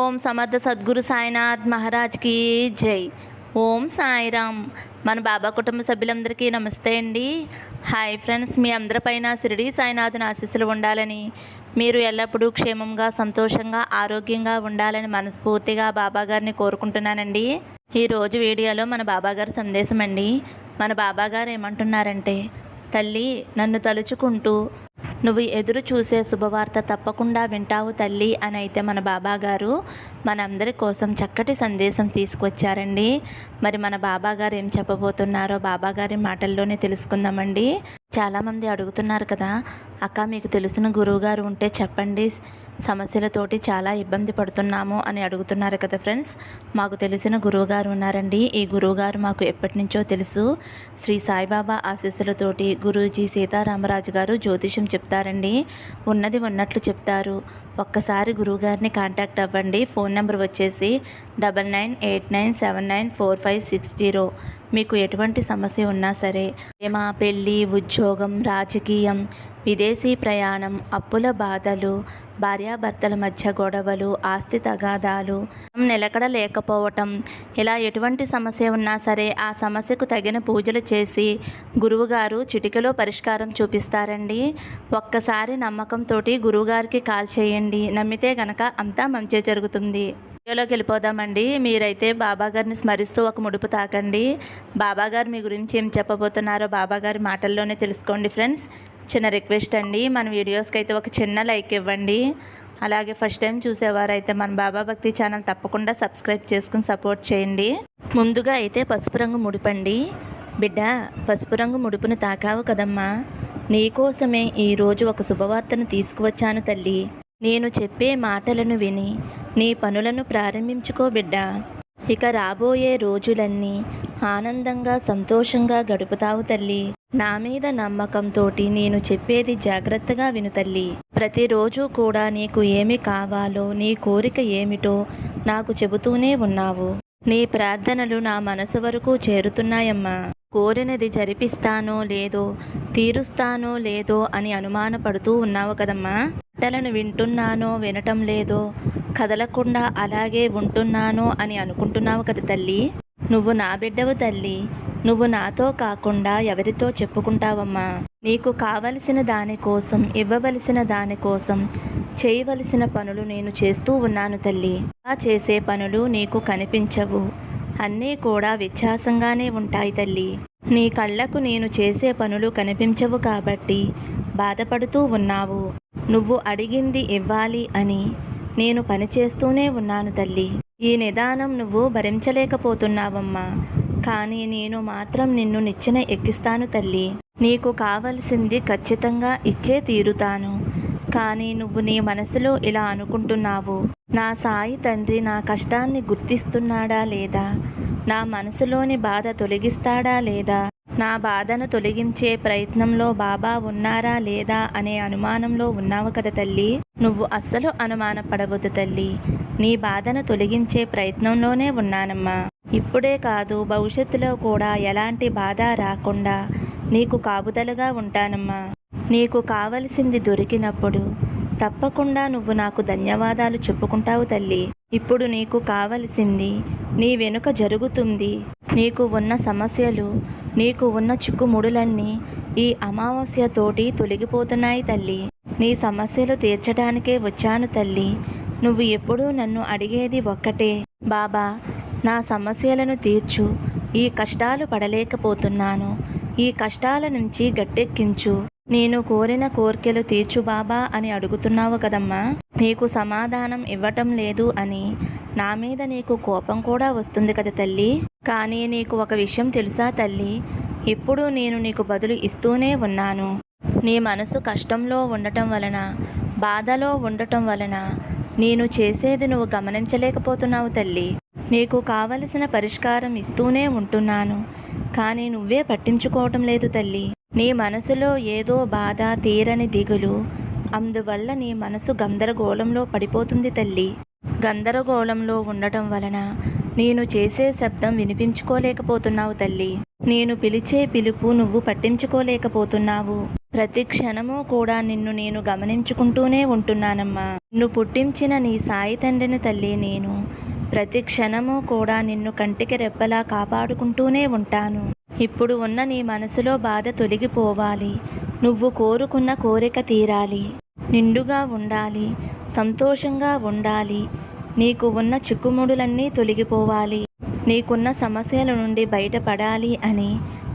ఓం సమర్థ సద్గురు సాయినాథ్ మహారాజ్కి జై. ఓం సాయిరామ్. మన బాబా కుటుంబ సభ్యులందరికీ నమస్తే అండి. హాయ్ ఫ్రెండ్స్, మీ అందరిపైన షిరిడి సాయినాథుని ఆశీస్సులు ఉండాలని, మీరు ఎల్లప్పుడూ క్షేమంగా సంతోషంగా ఆరోగ్యంగా ఉండాలని మనస్ఫూర్తిగా బాబాగారిని కోరుకుంటున్నానండి. ఈరోజు వీడియోలో మన బాబాగారి సందేశం అండి. మన బాబాగారు ఏమంటున్నారంటే, తల్లి నన్ను తలుచుకుంటూ నువ్వు ఎదురు చూసే శుభవార్త తప్పకుండా వింటావు తల్లి అని అయితే మన బాబాగారు మనందరి కోసం చక్కటి సందేశం తీసుకొచ్చారండి. మరి మన బాబాగారు ఏం చెప్పబోతున్నారో బాబాగారి మాటల్లోనే తెలుసుకుందామండి. చాలామంది అడుగుతున్నారు కదా, అక్క మీకు తెలిసిన గురువుగారు ఉంటే చెప్పండి, సమస్యలతోటి చాలా ఇబ్బంది పడుతున్నాము అని అడుగుతున్నారు కదా ఫ్రెండ్స్. మాకు తెలిసిన గురువుగారు ఉన్నారండి. ఈ గురువుగారు మాకు ఎప్పటి నుంచో తెలుసు. శ్రీ సాయిబాబా ఆశీస్సులతోటి గురూజీ సీతారామరాజు గారు జ్యోతిషం చెప్తారండి. ఉన్నది ఉన్నట్లు చెప్తారు. ఒక్కసారి గురువుగారిని కాంటాక్ట్ అవ్వండి. ఫోన్ నెంబర్ వచ్చేసి 9989794560. మీకు ఎటువంటి సమస్య ఉన్నా సరే, ప్రేమ, పెళ్ళి, ఉద్యోగం, రాజకీయం, విదేశీ ప్రయాణం, అప్పుల బాధలు, భార్యాభర్తల మధ్య గొడవలు, ఆస్తి తగాదాలు, నిలకడ లేకపోవటం, ఇలా ఎటువంటి సమస్య ఉన్నా సరే ఆ సమస్యకు తగిన పూజలు చేసి గురువుగారు చిటికలో పరిష్కారం చూపిస్తారండి. ఒక్కసారి నమ్మకంతో గురువుగారికి కాల్ చేయండి. నమ్మితే గనక అంతా మంచి జరుగుతుంది. వీడియోలోకి వెళ్ళిపోదామండి. మీరైతే బాబాగారిని స్మరిస్తూ ఒక ముడుపు తాకండి. బాబాగారు మీ గురించి ఏం చెప్పబోతున్నారో బాబాగారి మాటల్లోనే తెలుసుకోండి ఫ్రెండ్స్. చిన్న రిక్వెస్ట్ అండి, మన వీడియోస్కి అయితే ఒక చిన్న లైక్ ఇవ్వండి. అలాగే ఫస్ట్ టైం చూసేవారైతే మన బాబా భక్తి ఛానల్ తప్పకుండా సబ్స్క్రైబ్ చేసుకుని సపోర్ట్ చేయండి. ముందుగా అయితే పసుపు రంగు ముడిపండి. బిడ్డ, పసుపు రంగు ముడుపును తాకావు కదమ్మా, నీకోసమే ఈరోజు ఒక శుభవార్తను తీసుకువచ్చాను తల్లి. నేను చెప్పే మాటలను విని నీ పనులను ప్రారంభించుకో బిడ్డ. ఇక రాబోయే రోజులన్నీ ఆనందంగా సంతోషంగా గడుపుతావు తల్లి. నా మీద నమ్మకంతోటి నేను చెప్పేది జాగ్రత్తగా విను తల్లి. ప్రతిరోజు కూడా నీకు ఏమి కావాలో, నీ కోరిక ఏమిటో నాకు చెబుతూనే ఉన్నావు. నీ ప్రార్థనలు నా మనసు వరకు చేరుతున్నాయమ్మా. కోరినది జరిపిస్తానో లేదో, తీరుస్తానో లేదో అని అనుమానపడుతూ ఉన్నావు కదమ్మా. మాటలను వింటున్నానో వినటం లేదో, కదలకుండా అలాగే ఉంటున్నానో అని అనుకుంటున్నావు కదా తల్లి. నువ్వు నా బిడ్డవు తల్లి. నువ్వు నాతో కాకుండా ఎవరితో చెప్పుకుంటావమ్మా. నీకు కావలసిన దానికోసం, ఇవ్వవలసిన దానికోసం చేయవలసిన పనులు నేను చేస్తూ ఉన్నాను తల్లి. ఆ చేసే పనులు నీకు కనిపించవు, అన్నీ కూడా వ్యత్యాసంగానే ఉంటాయి తల్లి. నీ కళ్ళకు నేను చేసే పనులు కనిపించవు కాబట్టి బాధపడుతూ ఉన్నావు. నువ్వు అడిగింది ఇవ్వాలి అని నేను పనిచేస్తూనే ఉన్నాను తల్లి. ఈ నిదానం నువ్వు భరించలేకపోతున్నావమ్మా. కానీ నేను మాత్రం నిన్ను నిచ్చెన ఎక్కిస్తాను తల్లి. నీకు కావలసింది ఖచ్చితంగా ఇచ్చే తీరుతాను. కానీ నువ్వు నీ మనసులో ఇలా అనుకుంటున్నావు, నా సాయి తండ్రి నా కష్టాన్ని గుర్తిస్తున్నాడా లేదా, నా మనసులోని బాధ తొలగిస్తాడా లేదా, నా బాధను తొలగించే ప్రయత్నంలో బాబా ఉన్నారా లేదా అనే అనుమానంలో ఉన్నావు కదా తల్లి. నువ్వు అస్సలు అనుమానపడవద్దు తల్లి. నీ బాధను తొలగించే ప్రయత్నంలోనే ఉన్నానమ్మా. ఇప్పుడే కాదు, భవిష్యత్తులో కూడా ఎలాంటి బాధ రాకుండా నీకు కాపుదలగా ఉంటానమ్మా. నీకు కావలసింది దొరికినప్పుడు తప్పకుండా నువ్వు నాకు ధన్యవాదాలు చెప్పుకుంటావు తల్లి. ఇప్పుడు నీకు కావలసింది నీ వెనుక జరుగుతుంది. నీకు ఉన్న సమస్యలు, నీకు ఉన్న చిక్కుముడులన్నీ ఈ అమావాస్యతోటి తొలగిపోతున్నాయి తల్లి. నీ సమస్యలు తీర్చడానికే వచ్చాను తల్లి. నువ్వు ఎప్పుడూ నన్ను అడిగేది ఒక్కటే, బాబా నా సమస్యలను తీర్చు, ఈ కష్టాలు పడలేకపోతున్నాను, ఈ కష్టాల నుంచి గట్టెక్కించు, నేను కోరిన కోర్కెలు తీర్చు బాబా అని అడుగుతున్నావు కదమ్మా. నీకు సమాధానం ఇవ్వటం లేదు అని నా మీద నీకు కోపం కూడా వస్తుంది కదా తల్లి. కానీ నీకు ఒక విషయం తెలుసా తల్లి, ఎప్పుడూ నేను నీకు బదులు ఇస్తూనే ఉన్నాను. నీ మనసు కష్టంలో ఉండటం వలన, బాధలో ఉండటం వలన నేను చేసేది నువ్వు గమనించలేకపోతున్నావు తల్లి. నీకు కావలసిన పరిష్కారం ఇస్తూనే ఉంటున్నాను, కానీ నువ్వే పట్టించుకోవటం లేదు తల్లి. నీ మనసులో ఏదో బాధ, తీరని దిగులు, అందువల్ల నీ మనసు గందరగోళంలో పడిపోతుంది తల్లి. గందరగోళంలో ఉండటం వలన నేను చేసే శబ్దం వినిపించుకోలేకపోతున్నావు తల్లి. నేను పిలిచే పిలుపు నువ్వు పట్టించుకోలేకపోతున్నావు. ప్రతి క్షణము కూడా నిన్ను నేను గమనించుకుంటూనే ఉంటున్నానమ్మా. నిన్ను పుట్టించిన నీ సాయి తండ్రిని తల్లి నేను. ప్రతి క్షణము కూడా నిన్ను కంటికి రెప్పలా కాపాడుకుంటూనే ఉంటాను. ఇప్పుడు ఉన్న నీ మనసులో బాధ తొలగిపోవాలి. నువ్వు కోరుకున్న కోరిక తీరాలి. నిండుగా ఉండాలి. సంతోషంగా ఉండాలి. నీకు ఉన్న చిక్కుముడులన్నీ తొలగిపోవాలి. నీకున్న సమస్యల నుండి బయటపడాలి అని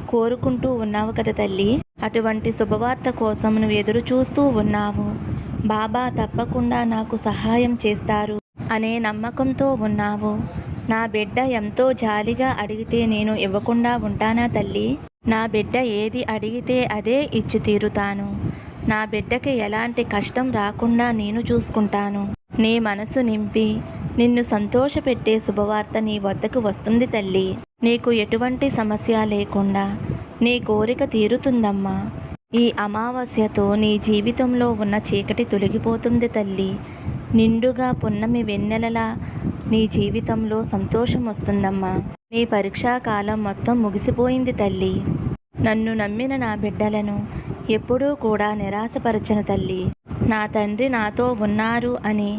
కోరుకుంటూ ఉన్నావు కదా తల్లి. అటువంటి శుభవార్త కోసం నువ్వు ఎదురు చూస్తూ ఉన్నావు. బాబా తప్పకుండా నాకు సహాయం చేస్తారు అనే నమ్మకంతో ఉన్నావు. నా బిడ్డ ఎంతో జాలిగా అడిగితే నేను ఇవ్వకుండా ఉంటానా తల్లి? నా బిడ్డ ఏది అడిగితే అదే ఇచ్చి తీరుతాను. నా బిడ్డకి ఎలాంటి కష్టం రాకుండా నేను చూసుకుంటాను. నీ మనసు నింపి నిన్ను సంతోషపెట్టే శుభవార్త నీ వద్దకు వస్తుంది తల్లి. నీకు ఎటువంటి సమస్య లేకుండా నీ కోరిక తీరుతుందమ్మా. ఈ అమావాస్యతో నీ జీవితంలో ఉన్న చీకటి తొలగిపోతుంది తల్లి. నిండుగా పున్నమి వెన్నెలలా నీ జీవితంలో సంతోషం వస్తుందమ్మా. నీ పరీక్షాకాలం మొత్తం ముగిసిపోయింది తల్లి. నన్ను నమ్మిన నా బిడ్డలను ఎప్పుడూ కూడా నిరాశపరచను తల్లి. నా తండ్రి నాతో ఉన్నారు అని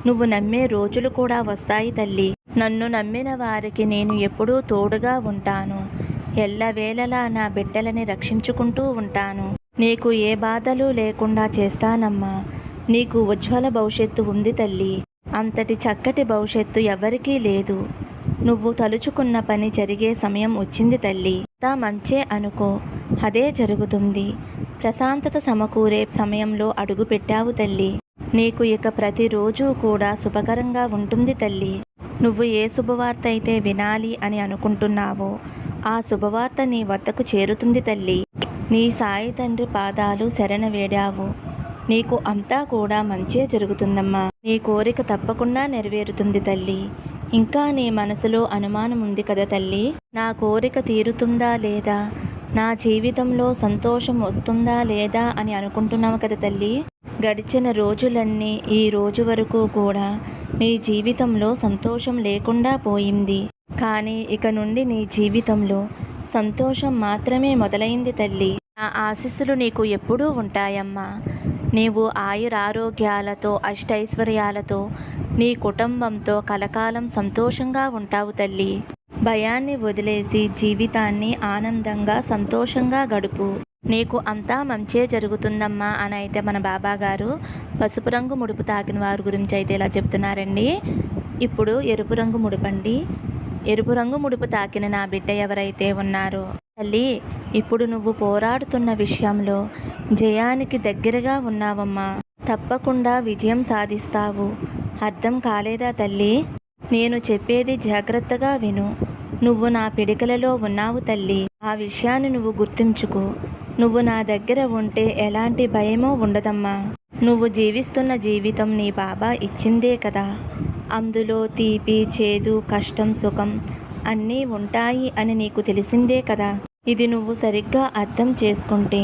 నువ్వు నమ్మే రోజులు కూడా వస్తాయి తల్లి. నన్ను నమ్మిన వారికి నేను ఎప్పుడూ తోడుగా ఉంటాను. ఎల్లవేళలా నా బిడ్డలని రక్షించుకుంటూ ఉంటాను. నీకు ఏ బాధలు లేకుండా చేస్తానమ్మా. నీకు ఉజ్వల భవిష్యత్తు ఉంది తల్లి. అంతటి చక్కటి భవిష్యత్తు ఎవరికీ లేదు. నువ్వు తలుచుకున్న పని జరిగే సమయం వచ్చింది తల్లి. తా మంచే అనుకో, అదే జరుగుతుంది. ప్రశాంతత సమకూరే సమయంలో అడుగు పెట్టావు తల్లి. నీకు ఇక ప్రతిరోజు కూడా శుభకరంగా ఉంటుంది తల్లి. నువ్వు ఏ శుభవార్త అయితే వినాలి అని అనుకుంటున్నావో ఆ శుభవార్త నీ వద్దకు చేరుతుంది తల్లి. నీ సాయి తండ్రి పాదాలు శరణ వేడావు. నీకు అంతా కూడా మంచే జరుగుతుందమ్మా. నీ కోరిక తప్పకుండా నెరవేరుతుంది తల్లి. ఇంకా నీ మనసులో అనుమానం ఉంది కదా తల్లి. నా కోరిక తీరుతుందా లేదా, నా జీవితంలో సంతోషం వస్తుందా లేదా అని అనుకుంటున్నావు కదా తల్లి. గడిచిన రోజులన్నీ ఈ రోజు వరకు కూడా నీ జీవితంలో సంతోషం లేకుండా పోయింది. కానీ ఇక నుండి నీ జీవితంలో సంతోషం మాత్రమే మొదలైంది తల్లి. నా ఆశీస్సులు నీకు ఎప్పుడూ ఉంటాయమ్మా. నీవు ఆయురారోగ్యాలతో అష్టైశ్వర్యాలతో నీ కుటుంబంతో కలకాలం సంతోషంగా ఉంటావు తల్లి. భయాన్ని వదిలేసి జీవితాన్ని ఆనందంగా సంతోషంగా గడుపు. నీకు అంతా మంచే జరుగుతుందమ్మా అని అయితే మన బాబా గారు పసుపు రంగు ముడుపు తాకిన వారి గురించి అయితే ఇలా చెప్తున్నారండి. ఇప్పుడు ఎరుపు రంగు ముడుపండి. ఎరుపు రంగు ముడుపు తాకిన నా బిడ్డ ఎవరైతే ఉన్నారో తల్లి, ఇప్పుడు నువ్వు పోరాడుతున్న విషయంలో జయానికి దగ్గరగా ఉన్నావమ్మా. తప్పకుండా విజయం సాధిస్తావు. అర్థం కాలేదా తల్లి? నేను చెప్పేది జాగ్రత్తగా విను. నువ్వు నా పిడికలలో ఉన్నావు తల్లి. ఆ విషయాన్ని నువ్వు గుర్తుంచుకో. నువ్వు నా దగ్గర ఉంటే ఎలాంటి భయమో ఉండదమ్మా. నువ్వు జీవిస్తున్న జీవితం నీ బాబా ఇచ్చిందే కదా. అందులో తీపి చేదు కష్టం సుఖం అన్నీ ఉంటాయి అని నీకు తెలిసిందే కదా. ఇది నువ్వు సరిగ్గా అర్థం చేసుకుంటే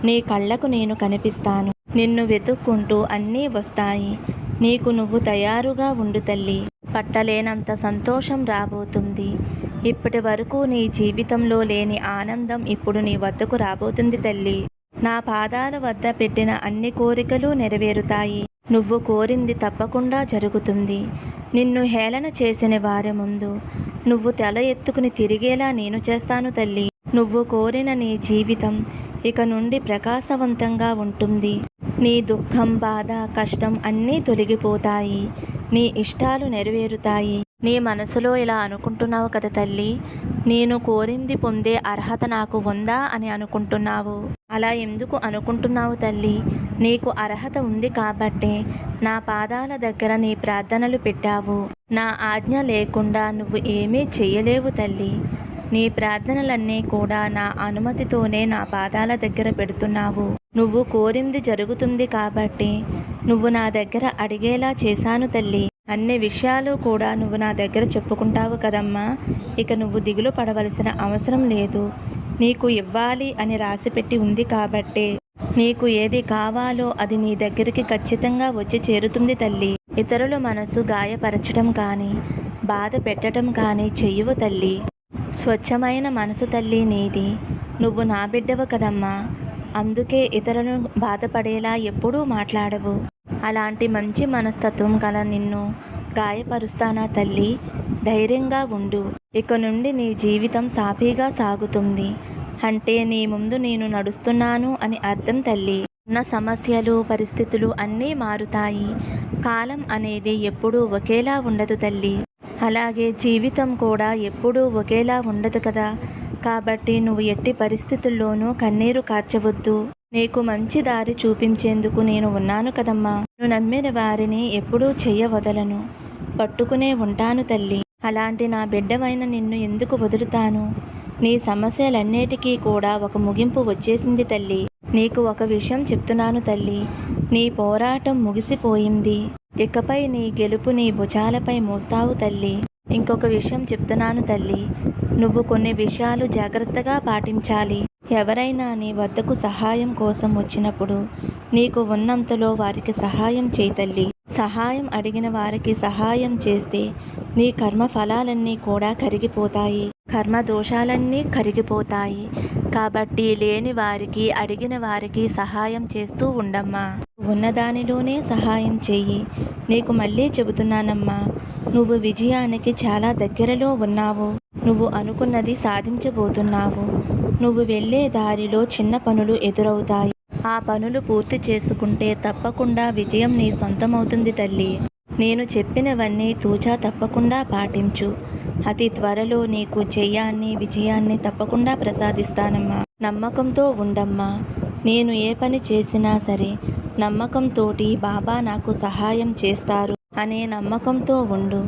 నీ కళ్ళకు నేను కనిపిస్తాను. నిన్ను వెతుక్కుంటూ అన్నీ వస్తాయి. నీకు నువ్వు తయారుగా ఉండు తల్లి. పట్టలేనంత సంతోషం రాబోతుంది. ఇప్పటి వరకు నీ జీవితంలో లేని ఆనందం ఇప్పుడు నీ వద్దకు రాబోతుంది తల్లి. నా పాదాల వద్ద పెట్టిన అన్ని కోరికలు నెరవేరుతాయి. నువ్వు కోరింది తప్పకుండా జరుగుతుంది. నిన్ను హేళన చేసిన వారి ముందు నువ్వు తల ఎత్తుకుని తిరిగేలా నేను చేస్తాను తల్లి. నువ్వు కోరిన నీ జీవితం ఇక నుండి ప్రకాశవంతంగా ఉంటుంది. నీ దుఃఖం బాధ కష్టం అన్నీ తొలగిపోతాయి. నీ ఇష్టాలు నెరవేరుతాయి. నీ మనసులో ఇలా అనుకుంటున్నావు కదా తల్లి, నేను కోరింది పొందే అర్హత నాకు ఉందా అని అనుకుంటున్నావు. అలా ఎందుకు అనుకుంటున్నావు తల్లి? నీకు అర్హత ఉంది కాబట్టే నా పాదాల దగ్గర నీ ప్రార్థనలు పెట్టావు. నా ఆజ్ఞ లేకుండా నువ్వు ఏమీ చెయ్యలేవు తల్లి. నీ ప్రార్థనలన్నీ కూడా నా అనుమతితోనే నా పాదాల దగ్గర పెడుతున్నావు. నువ్వు కోరింది జరుగుతుంది కాబట్టి నువ్వు నా దగ్గర అడిగేలా చేశాను తల్లి. అన్ని విషయాలు కూడా నువ్వు నా దగ్గర చెప్పుకుంటావు కదమ్మా. ఇక నువ్వు దిగులు పడవలసిన అవసరం లేదు. నీకు ఇవ్వాలి అని రాసిపెట్టి ఉంది కాబట్టే నీకు ఏది కావాలో అది నీ దగ్గరికి ఖచ్చితంగా వచ్చి చేరుతుంది తల్లి. ఇతరుల మనసు గాయపరచడం కానీ బాధ పెట్టడం కానీ చెయ్యవు తల్లి. స్వచ్ఛమైన మనసు తల్లి నీది. నువ్వు నా బిడ్డవు కదమ్మా. అందుకే ఇతరులను బాధపడేలా ఎప్పుడూ మాట్లాడవు. అలాంటి మంచి మనస్తత్వం గల నిన్ను గాయపరుస్తానా తల్లి? ధైర్యంగా ఉండు. ఇక నుండి నీ జీవితం సాఫీగా సాగుతుంది. అంటే నీ ముందు నేను నడుస్తున్నాను అని అర్థం తల్లి. ఉన్న సమస్యలు, పరిస్థితులు అన్నీ మారుతాయి. కాలం అనేది ఎప్పుడూ ఒకేలా ఉండదు తల్లి. అలాగే జీవితం కూడా ఎప్పుడూ ఒకేలా ఉండదు కదా. కాబట్టి నువ్వు ఎట్టి పరిస్థితుల్లోనూ కన్నీరు కార్చవద్దు. నీకు మంచి దారి చూపించేందుకు నేను ఉన్నాను కదమ్మా. నువ్వు నమ్మిన వారిని ఎప్పుడూ చెయ్యవదలను. పట్టుకునే ఉంటాను తల్లి. అలాంటి నా బిడ్డవైన నిన్ను ఎందుకు వదులుతాను? నీ సమస్యలన్నిటికీ కూడా ఒక ముగింపు వచ్చేసింది తల్లి. నీకు ఒక విషయం చెప్తున్నాను తల్లి. నీ పోరాటం ముగిసిపోయింది. ఇకపై నీ గెలుపు నీ భుజాలపై మోస్తావు తల్లి. ఇంకొక విషయం చెప్తున్నాను తల్లి. నువ్వు కొన్ని విషయాలు జాగ్రత్తగా పాటించాలి. ఎవరైనా నీ వద్దకు సహాయం కోసం వచ్చినప్పుడు నీకు ఉన్నంతలో వారికి సహాయం చేయి తల్లి. సహాయం అడిగిన వారికి సహాయం చేస్తే నీ కర్మ ఫలాలన్నీ కూడా కరిగిపోతాయి. కర్మ దోషాలన్నీ కరిగిపోతాయి. కాబట్టి లేని వారికి, అడిగిన వారికి సహాయం చేస్తూ ఉండమ్మా. ఉన్నదానిలోనే సహాయం చెయ్యి. నీకు మళ్ళీ చెబుతున్నానమ్మా, నువ్వు విజయానికి చాలా దగ్గరలో ఉన్నావు. నువ్వు అనుకున్నది సాధించబోతున్నావు. నువ్వు వెళ్ళే దారిలో చిన్న పనులు ఎదురవుతాయి. ఆ పనులు పూర్తి చేసుకుంటే తప్పకుండా విజయం నీ సొంతమవుతుంది తల్లి. నేను చెప్పినవన్నీ తూచా తప్పకుండా పాటించు. అతి త్వరలో నీకు విజయాన్ని తప్పకుండా ప్రసాదిస్తానమ్మా. నమ్మకంతో ఉండమ్మా. నేను ఏ పని చేసినా సరే నమ్మకంతోటి బాబా నాకు సహాయం చేస్తారు అనే నమ్మకంతో ఉండు.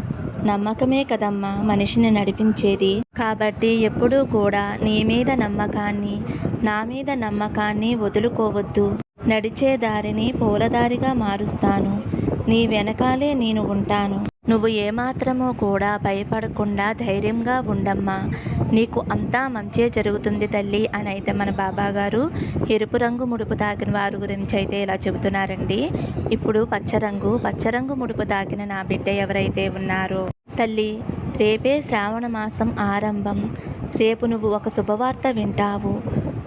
నమ్మకమే కదమ్మా మనిషిని నడిపించేది. కాబట్టి ఎప్పుడూ కూడా నీ మీద నమ్మకాన్ని, నా మీద నమ్మకాన్ని వదులుకోవద్దు. నడిచే దారిని పూలదారిగా మారుస్తాను. నీ వెనకాలే నేను ఉంటాను. నువ్వు ఏమాత్రమో కూడా భయపడకుండా ధైర్యంగా ఉండమ్మా. నీకు అంతా మంచే జరుగుతుంది తల్లి అని అయితే మన బాబాగారు ఎరుపు రంగు ముడుపు తాకిన వారి గురించి అయితే ఇలా చెబుతున్నారండి. ఇప్పుడు పచ్చరంగు ముడుపు తాకిన నా బిడ్డ ఎవరైతే ఉన్నారో తల్లి, రేపే శ్రావణ మాసం ఆరంభం. రేపు నువ్వు ఒక శుభవార్త వింటావు.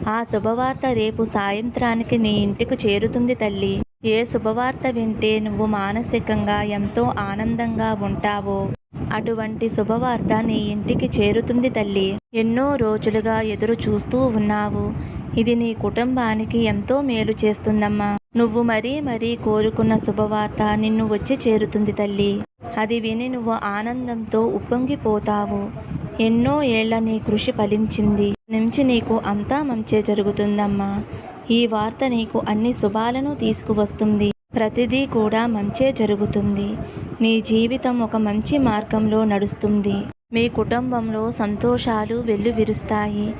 ఆ శుభవార్త రేపు సాయంత్రానికి నీ ఇంటికి చేరుతుంది తల్లి. ఏ శుభవార్త వింటే నువ్వు మానసికంగా ఎంతో ఆనందంగా ఉంటావో అటువంటి శుభవార్త నీ ఇంటికి చేరుతుంది తల్లి. ఎన్నో రోజులుగా ఎదురు చూస్తూ ఉన్నావు. ఇది నీ కుటుంబానికి ఎంతో మేలు చేస్తుందమ్మా. నువ్వు మరీ కోరుకున్న శుభవార్త నిన్ను వచ్చి చేరుతుంది తల్లి. అది విని నువ్వు ఆనందంతో ఉప్పొంగిపోతావు. ఎన్నో ఏళ్ల నీ కృషి ఫలించింది. నుంచి నీకు అంతా మంచే జరుగుతుందమ్మా. ఈ వార్త నీకు అన్ని శుభాలను తీసుకువస్తుంది. ప్రతిదీ కూడా మంచే జరుగుతుంది. నీ జీవితం ఒక మంచి మార్గంలో నడుస్తుంది. మీ కుటుంబంలో సంతోషాలు వెల్లువిరుస్తాయి.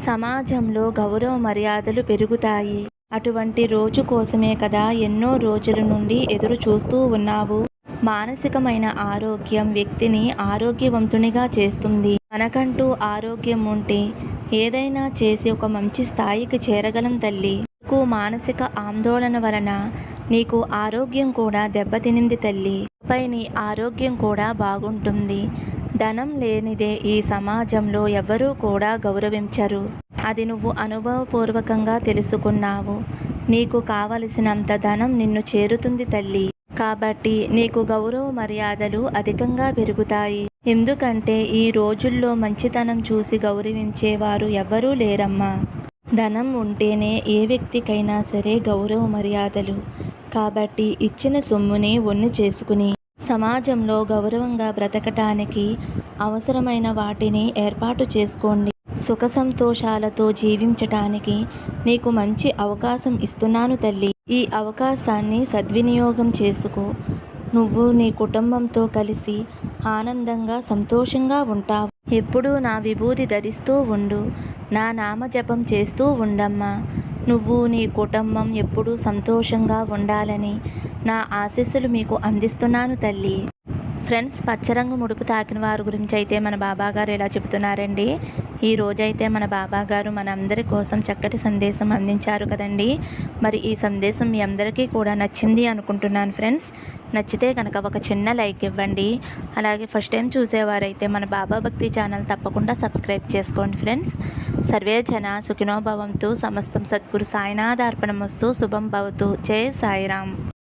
సమాజంలో గౌరవ మర్యాదలు పెరుగుతాయి. అటువంటి రోజు కోసమే కదా ఎన్నో రోజుల నుండి ఎదురు చూస్తూ ఉన్నావు. మానసికమైన ఆరోగ్యం వ్యక్తిని ఆరోగ్యవంతునిగా చేస్తుంది. మనకంటూ ఆరోగ్యం ఉంటే ఏదైనా చేసి ఒక మంచి స్థాయికి చేరగలం తల్లి. నీకు మానసిక ఆందోళన వలన నీకు ఆరోగ్యం కూడా దెబ్బతినింది తల్లి. పై నీ ఆరోగ్యం కూడా బాగుంటుంది. ధనం లేనిదే ఈ సమాజంలో ఎవరూ కూడా గౌరవించరు. అది నువ్వు అనుభవపూర్వకంగా తెలుసుకున్నావు. నీకు కావలసినంత ధనం నిన్ను చేరుతుంది తల్లి. కాబట్టి నీకు గౌరవ మర్యాదలు అధికంగా పెరుగుతాయి. ఎందుకంటే ఈ రోజుల్లో మంచితనం చూసి గౌరవించేవారు ఎవ్వరూ లేరమ్మా. ధనం ఉంటేనే ఏ వ్యక్తికైనా సరే గౌరవ మర్యాదలు. కాబట్టి ఇచ్చిన సొమ్ముని ఒన్ను చేసుకుని సమాజంలో గౌరవంగా బ్రతకటానికి అవసరమైన వాటిని ఏర్పాటు చేసుకోండి. సుఖ సంతోషాలతో జీవించటానికి నీకు మంచి అవకాశం ఇస్తున్నాను తల్లి. ఈ అవకాశాన్ని సద్వినియోగం చేసుకో. నువ్వు నీ కుటుంబంతో కలిసి ఆనందంగా సంతోషంగా ఉంటావు. ఎప్పుడూ నా విభూతి ధరిస్తూ ఉండు. నా నామజపం చేస్తూ ఉండమ్మా. నువ్వు నీ కుటుంబం ఎప్పుడూ సంతోషంగా ఉండాలని నా ఆశీస్సులు మీకు అందిస్తున్నాను తల్లి. ఫ్రెండ్స్, పచ్చరంగు ముడుపు తాకిన వారి గురించి అయితే మన బాబాగారు ఇలా చెబుతున్నారండి. ఈ రోజైతే మన బాబా గారు మనందరి కోసం చక్కటి సందేశం అందించారు కదండి. మరి ఈ సందేశం మీ అందరికీ కూడా నచ్చింది అనుకుంటున్నాను ఫ్రెండ్స్. నచ్చితే కనుక ఒక చిన్న లైక్ ఇవ్వండి. అలాగే ఫస్ట్ టైం చూసేవారైతే మన బాబా భక్తి ఛానల్ తప్పకుండా సబ్స్క్రైబ్ చేసుకోండి ఫ్రెండ్స్. సర్వే జన సుఖినో భవంతు. సమస్తం సద్గురు సాయినాథార్పణమస్తు. శుభం భవతు. జై సాయిరామ్.